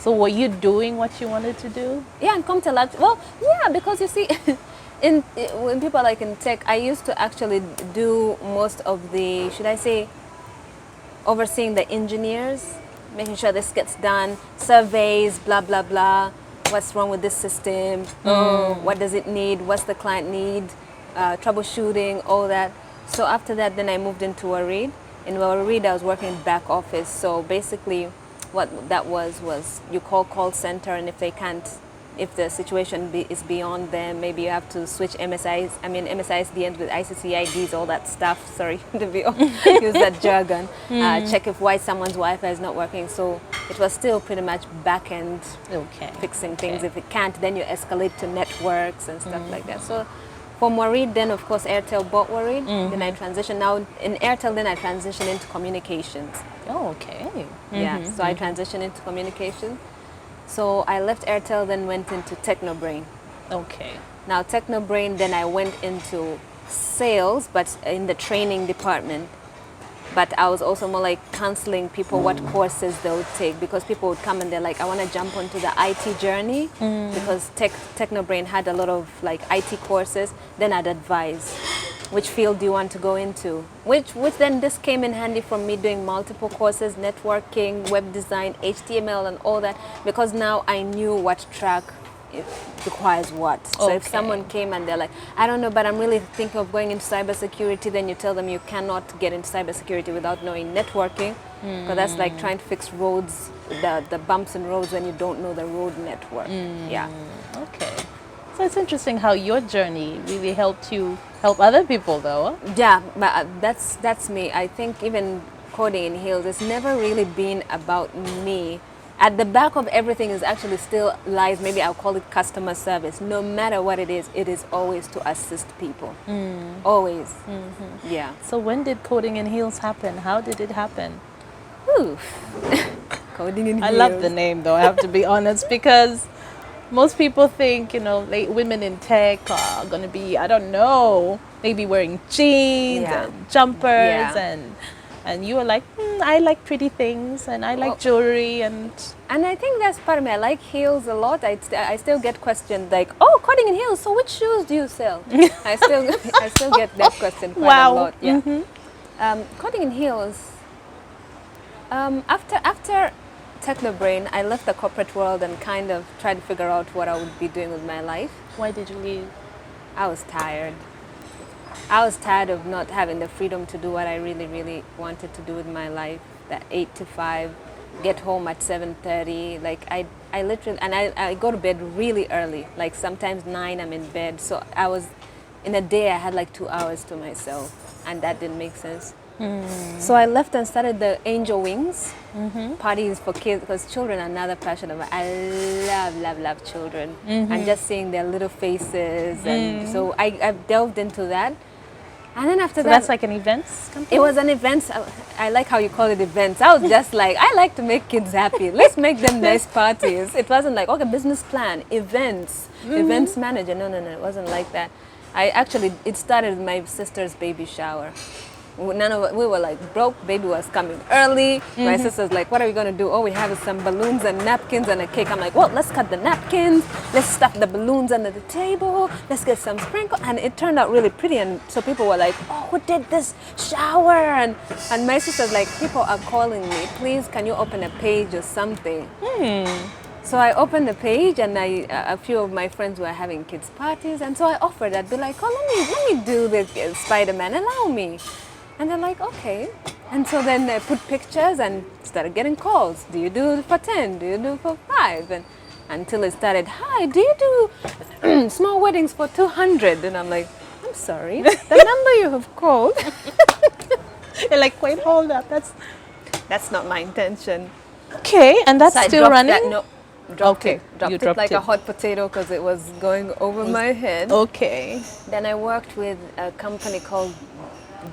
So were you doing what you wanted to do? Yeah, and come to life. Well, yeah, because you see, when people are like in tech, I used to actually do most of the, should I say, overseeing the engineers, making sure this gets done, surveys, blah, blah, blah. What's wrong with this system? Oh, what does it need? What's the client need? Troubleshooting, all that. So after that, then I moved into a read. In a read, I was working back office. So basically, what that was you call center, and if they can't, if the situation is beyond them, maybe you have to switch MSIs. I mean, MSIs the end with ICC-IDs, all that stuff. Sorry to be use that jargon. Check if why someone's Wi-Fi is not working. So it was still pretty much back end fixing things. If it can't, then you escalate to networks and stuff like that. So for Warid, then of course Airtel bought Warid. Then I transitioned. Now in Airtel, then I transitioned into communications. Oh, okay. Yeah, so I transitioned into communication. So I left Airtel, then went into Technobrain. Okay. Now Technobrain, then I went into sales, but in the training department. But I was also more like counseling people what courses they would take, because people would come and they're like, I want to jump onto the IT journey because Technobrain had a lot of like IT courses. Then I'd advise, which field do you want to go into? Which then this came in handy from me doing multiple courses, networking, web design, HTML and all that, because now I knew what track it requires what. So if someone came and they're like, I don't know, but I'm really thinking of going into cybersecurity, then you tell them you cannot get into cybersecurity without knowing networking, because that's like trying to fix roads, the bumps in roads when you don't know the road network. Yeah. Okay. So it's interesting how your journey really helped you help other people, though. Yeah, but that's me. I think even coding in heels, it's never really been about me. At the back of everything is actually still lies, maybe I'll call it customer service. No matter what it is always to assist people. Always. Yeah. So when did Coding in Heels happen? How did it happen? Oof. Coding in heels. I love the name, though, I have to be honest, because most people think, like women in tech are going to be, I don't know, maybe wearing jeans and jumpers and you were like, I like pretty things and I like jewelry and I think that's part of me. I like heels a lot. I still get questioned like, oh, Coding in heels, so which shoes do you sell? I still get that question quite a lot. Yeah. Coding in heels, after Technobrain, I left the corporate world and kind of tried to figure out what I would be doing with my life. Why did you leave? I was tired. I was tired of not having the freedom to do what I really, really wanted to do with my life. That 8 to 5, get home at 7:30. Like I literally, and I go to bed really early. Like sometimes 9 I'm in bed. So I was, in a day I had like 2 hours to myself, and that didn't make sense. So I left and started the Angel Wings parties for kids, because children are another passion of mine. I love children, and just seeing their little faces, and so I've delved into that. And then after that, that's like an events company? It was an event. I like how you call it events. I was just like, I like to make kids happy. Let's make them nice parties. It wasn't like, okay, business plan, events, events manager. No, it wasn't like that. It started with my sister's baby shower. We were like broke, baby was coming early. My sister's like, what are we gonna do? Oh, we have some balloons and napkins and a cake. I'm like, well, let's cut the napkins, let's stuff the balloons under the table, let's get some sprinkles. And it turned out really pretty, and so people were like, oh, who did this shower? And my sister's like, people are calling me, please can you open a page or something? So I opened the page, and a few of my friends were having kids parties, and so I offered, I'd be like, oh, let me do the Spider-Man, allow me. And they're like, okay. And so then I put pictures and started getting calls. Do you do for 10? Do you do for 5? And until it started, hi, do you do small weddings for 200? And I'm like, I'm sorry, the number you have called. You're like, wait, hold up, that's not my intention. Okay, and that's So still running? Dropped Okay, it like a hot potato because it was going over my head. Okay. Then I worked with a company called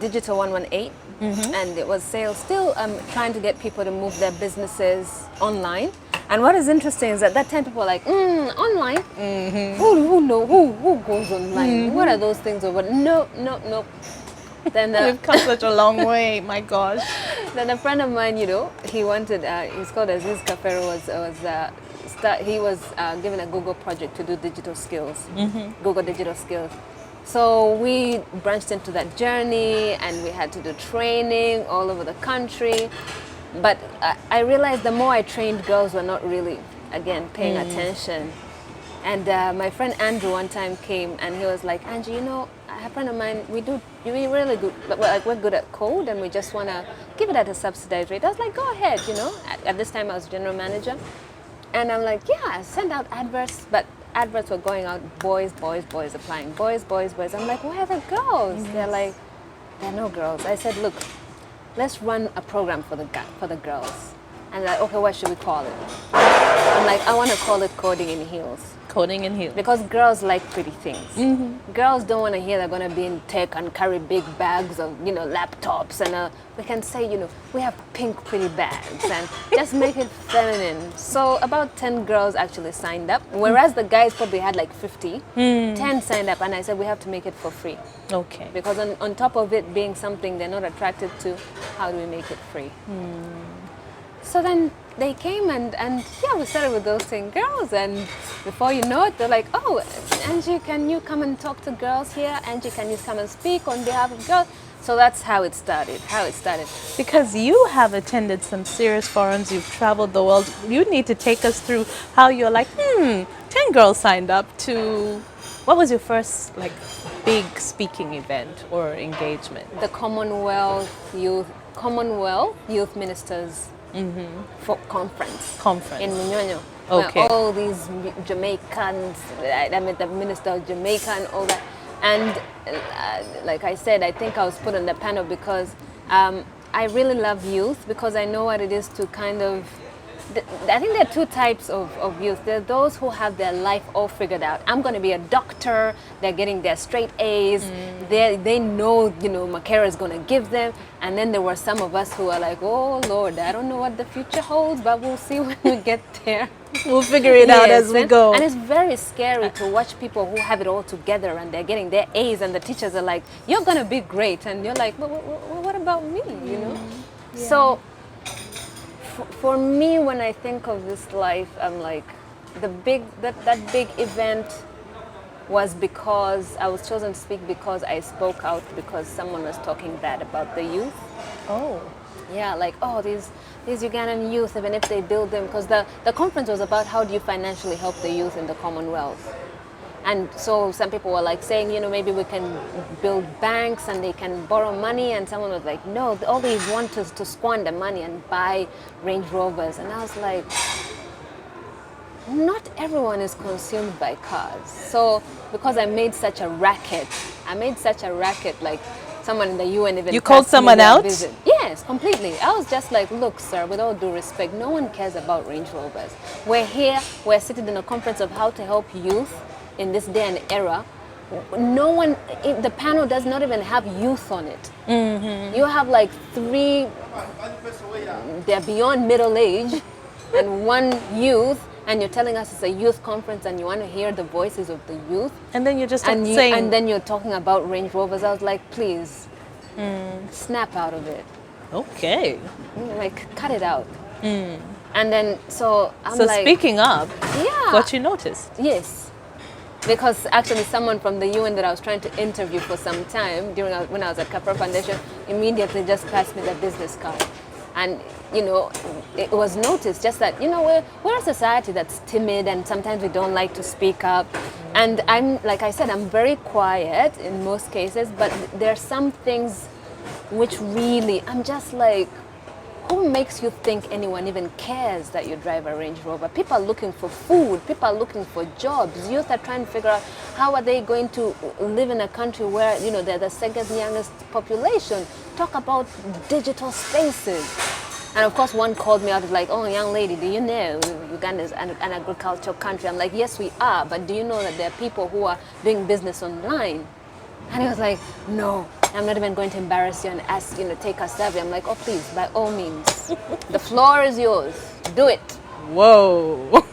Digital 118, and it was sales, still trying to get people to move their businesses online. And what is interesting is at that time people were like, online? Who goes online? What are those things? Or what? No. Then We've come such a long way, my gosh. then a friend of mine, he wanted. He's called Aziz Kafero. He was given a Google project to do digital skills, Google digital skills. So we branched into that journey, and we had to do training all over the country. But I realized the more I trained, girls were not really, again, paying attention. And my friend Andrew one time came, and he was like, Angie, a friend of mine, we really good, we're good at code, and we just want to give it at a subsidized rate. I was like, go ahead, At this time, I was general manager. And I'm like, yeah, send out adverts. But adverts were going out, boys applying, boys. I'm like, where are the girls? They're like, there are no girls. I said, look, let's run a program for the girls. And they're like, okay, what should we call it? I'm like, I want to call it Coding in Heels. Coding in Heels. Because girls like pretty things. Girls don't want to hear they're going to be in tech and carry big bags of, laptops. And we can say, we have pink pretty bags and just make it feminine. So about 10 girls actually signed up, whereas the guys probably had like 50. 10 signed up, and I said, we have to make it for free. Okay. Because on top of it being something they're not attracted to, how do we make it free? So then they came and yeah, we started with those 10 girls, and before you know it, they're like, oh, Angie, can you come and talk to girls here? Angie, can you come and speak on behalf of girls? So that's how it started, Because you have attended some serious forums, you've traveled the world. You need to take us through how you're like, 10 girls signed up to, what was your first big speaking event or engagement? The Commonwealth Youth Ministers for conference in Munyonyo. Okay. Where all these Jamaicans, I met the minister of Jamaica and all that. And like I said, I think I was put on the panel because I really love youth, because I know what it is to kind of, I think there are two types of youth. There are those who have their life all figured out. I'm going to be a doctor. They're getting their straight A's. They know, Makera is going to give them. And then there were some of us who are like, oh, Lord, I don't know what the future holds, but we'll see when we get there. We'll figure it out as we go. And it's very scary to watch people who have it all together and they're getting their A's, and the teachers are like, you're going to be great. And you're like, well, what about me, Yeah. So for me, when I think of this life, I'm like, that big event was because I was chosen to speak because I spoke out because someone was talking bad about the youth. Oh. Yeah, like, oh, these Ugandan youth, even if they build them, because the conference was about how do you financially help the youth in the Commonwealth. And so some people were like saying, maybe we can build banks and they can borrow money. And someone was like, no, all they want is to squander money and buy Range Rovers. And I was like, not everyone is consumed by cars. So because I made such a racket, like someone in the UN even... You called someone out? Visit. Yes, completely. I was just like, look, sir, with all due respect, no one cares about Range Rovers. We're here, we're sitting in a conference of how to help youth in this day and era. No one, the panel does not even have youth on it. You have like 3, they're beyond middle age, and 1 youth, and you're telling us it's a youth conference and you want to hear the voices of the youth. And then you're just saying... And then you're talking about Range Rovers. I was like, please, snap out of it. Okay. Like, cut it out. And then, so I'm so like... speaking up, yeah. what you noticed? Yes. Because actually someone from the UN that I was trying to interview for some time when I was at Capra Foundation immediately just passed me the business card. And, it was noticed just that, we're a society that's timid and sometimes we don't like to speak up. And like I said, I'm very quiet in most cases, but there are some things which really, I'm just like, who makes you think anyone even cares that you drive a Range Rover? People are looking for food. People are looking for jobs. Youth are trying to figure out how are they going to live in a country where, they're the second youngest population. Talk about digital spaces. And of course, one called me out, like, oh, young lady, do you know Uganda is an agricultural country? I'm like, yes, we are. But do you know that there are people who are doing business online? And he was like, no, I'm not even going to embarrass you and ask, take a survey. I'm like, oh, please, by all means. The floor is yours. Do it. Whoa.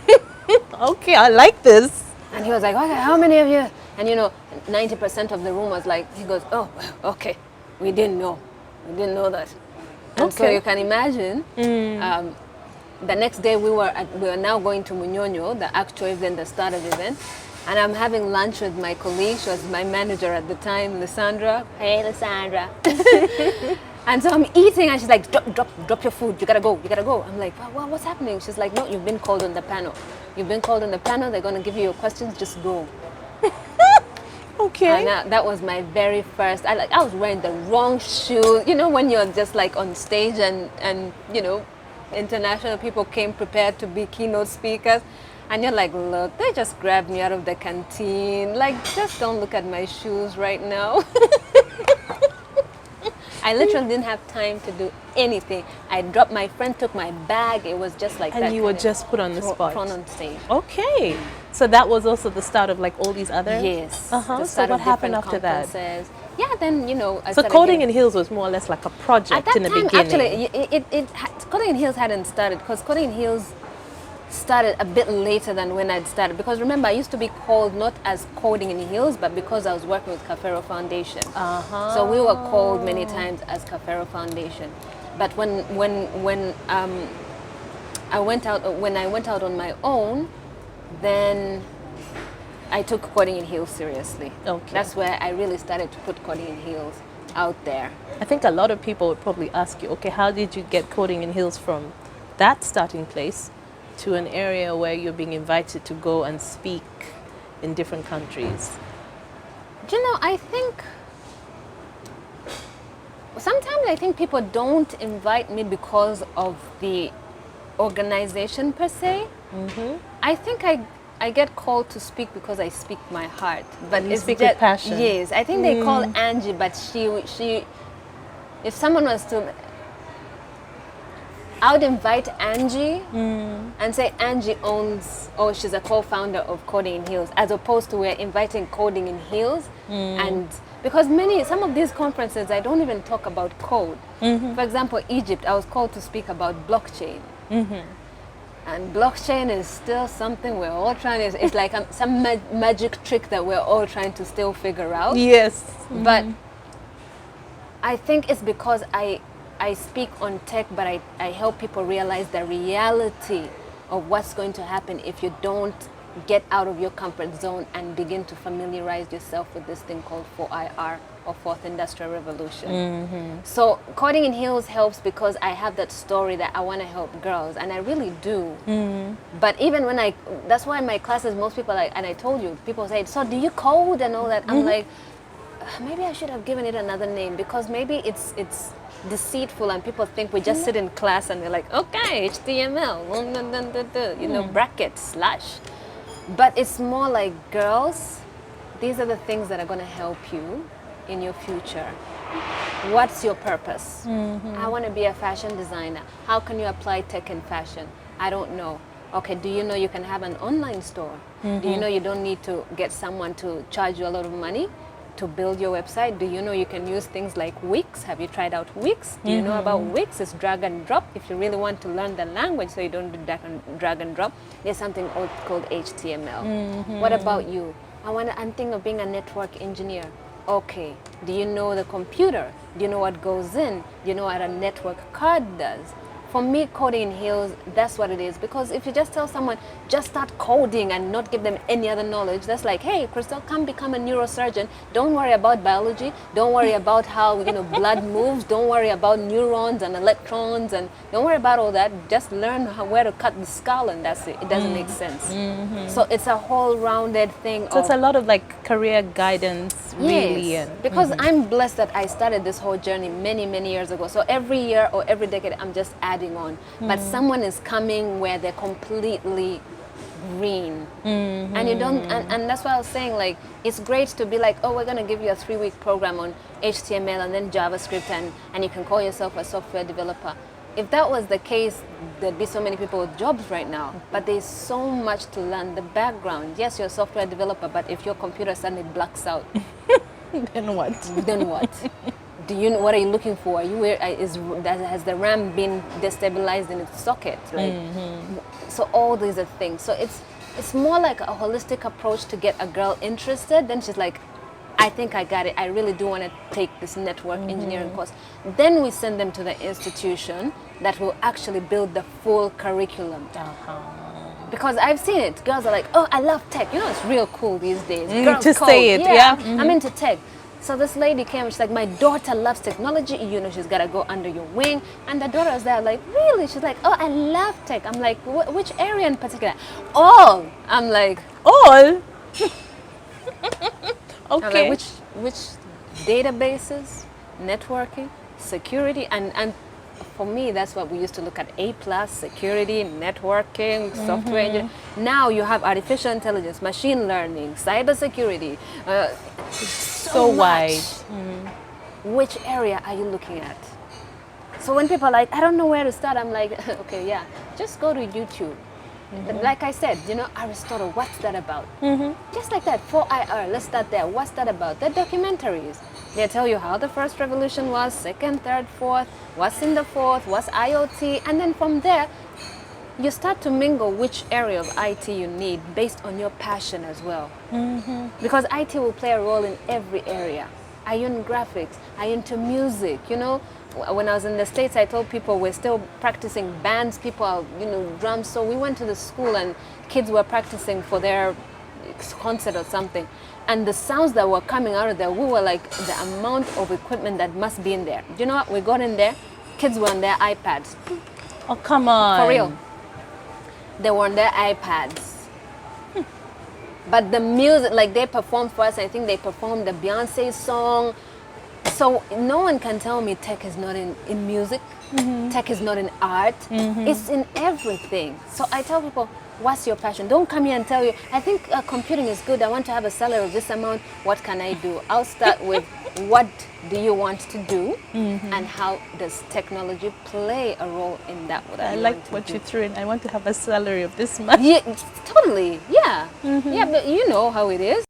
Okay, I like this. And he was like, okay, how many of you? And 90% of the room was like, he goes, oh, okay. We didn't know. We didn't know that. And so Okay. you can imagine, the next day we were now going to Munyonyo, the actual event, the start of the event. And I'm having lunch with my colleague. She was my manager at the time, Lysandra. Hey, Lysandra. And so I'm eating, and she's like, drop your food. You gotta go. I'm like, what's happening? She's like, no, you've been called on the panel. You've been called on the panel. They're gonna give you your questions. Just go. Okay. And that was my very first. I was wearing the wrong shoe. You know, when you're just like on stage and you know, international people came prepared to be keynote speakers. And you're like, look, they just grabbed me out of the canteen. Like, just don't look at my shoes right now. I literally didn't have time to do anything. I dropped, my friend took my bag. It was just like that. And you were just put on the spot. Thrown on stage. Okay. So that was also the start of like all these other... Yes. So what happened after that? Yeah, then, you know... So Coding in Heels was more or less like a project in the beginning. Actually, Coding in Heels hadn't started, because Coding in Heels started a bit later than when I'd started. Because remember, I used to be called not as Coding in Heels, but because I was working with Cafero Foundation. So we were called many times as Cafero Foundation. But when I went out on my own, then I took Coding in Heels seriously. Okay. That's where I really started to put Coding in Heels out there. I think a lot of people would probably ask you, okay, how did you get Coding in Heels from that starting place to an area where you're being invited to go and speak in different countries? Do you know, I think sometimes I think people don't invite me because of the organization per se. I think I get called to speak because I speak my heart. But you speak with passion. Yes, I think they call Angie, but she if someone was to, I would invite Angie and say Angie owns, or she's a co-founder of Coding in Heels, as opposed to we're inviting Coding in Heels. And because some of these conferences, I don't even talk about code. For example, Egypt, I was called to speak about blockchain. And blockchain is still something we're all trying to, it's like some magic trick that we're all trying to still figure out. Yes. But I think it's because I speak on tech, but I help people realize the reality of what's going to happen if you don't get out of your comfort zone and begin to familiarize yourself with this thing called 4IR, or Fourth Industrial Revolution. So Coding in Heels helps because I have that story that I want to help girls, and I really do. But even when that's why in my classes, most people, and I told you, people say, so do you code and all that? I'm like, maybe I should have given it another name, because maybe it's deceitful and people think we just sit in class and they're like, okay, HTML, you know, bracket, slash. But it's more like, girls, these are the things that are going to help you in your future. What's your purpose? I want to be a fashion designer. How can you apply tech in fashion? I don't know. Okay, do you know you can have an online store? Do you know you don't need to get someone to charge you a lot of money to build your website? Do you know you can use things like Wix? Have you tried out Wix? Do you know about Wix? It's drag and drop. If you really want to learn the language so you don't do drag and drop, there's something called HTML. What about you? I'm thinking of being a network engineer. Okay, do you know the computer? Do you know what goes in? Do you know what a network card does? For me, Coding in Heels, that's what it is. Because if you just tell someone, just start coding and not give them any other knowledge, that's like, hey, Crystal, come become a neurosurgeon. Don't worry about biology. Don't worry about how blood moves. Don't worry about neurons and electrons. And don't worry about all that. Just learn where to cut the skull, and that's it. It doesn't make sense. So it's a whole rounded thing. So it's a lot of like career guidance, really. Yes, because I'm blessed that I started this whole journey many, many years ago. So every year or every decade, I'm just adding on. But someone is coming where they're completely green. And you don't, and that's why I was saying, like, it's great to be like, oh, we're going to give you a 3-week program on HTML and then JavaScript, and you can call yourself a software developer. If that was the case, there'd be so many people with jobs right now. But there's so much to learn. The background, yes, you're a software developer, but if your computer suddenly blacks out, then what? Then what? What are you looking for? Has the RAM been destabilized in its socket? Like, so all these are things. So it's more like a holistic approach to get a girl interested. Then she's like, I think I got it. I really do want to take this network engineering course. Then we send them to the institution that will actually build the full curriculum. Because I've seen it. Girls are like, oh, I love tech. You know, it's real cool these days. Girls to code. say it, yeah. I'm into tech. So this lady came and she's like, my daughter loves technology. You know, she's got to go under your wing. And the daughter was there like, really? She's like, oh, I love tech. I'm like, which area in particular? All. I'm like, all? I'm Okay. like, which databases, networking, security, and for me, that's what we used to look at: A+, security, networking, software engineering. Now you have artificial intelligence, machine learning, cybersecurity. So wide. Which area are you looking at? So when people are like, I don't know where to start, I'm like, okay, yeah, just go to YouTube. Like I said, you know, Aristotle, what's that about? Just like that, 4IR, let's start there. What's that about? They're documentaries. They tell you how the first revolution was, second, third, fourth, what's in the fourth, what's IoT, and then from there, you start to mingle which area of IT you need based on your passion as well. Because IT will play a role in every area. Are you in graphics? Are you into music? You know, when I was in the States, I told people we're still practicing bands. People are, you know, drums. So we went to the school and kids were practicing for their concert or something. And the sounds that were coming out of there, we were like, the amount of equipment that must be in there. Do you know what? We got in there, kids were on their iPads. Oh, come on. For real. They were on their iPads. But the music, like they performed for us, I think they performed the Beyonce song. So no one can tell me tech is not in music, tech is not in art, it's in everything. So I tell people, what's your passion? Don't come here and tell you, I think computing is good, I want to have a salary of this amount, what can I do? I'll start with what do you want to do and how does technology play a role in that? What I you like want to what do. you threw in. I want to have a salary of this much. Yeah, totally, yeah. Yeah, but you know how it is.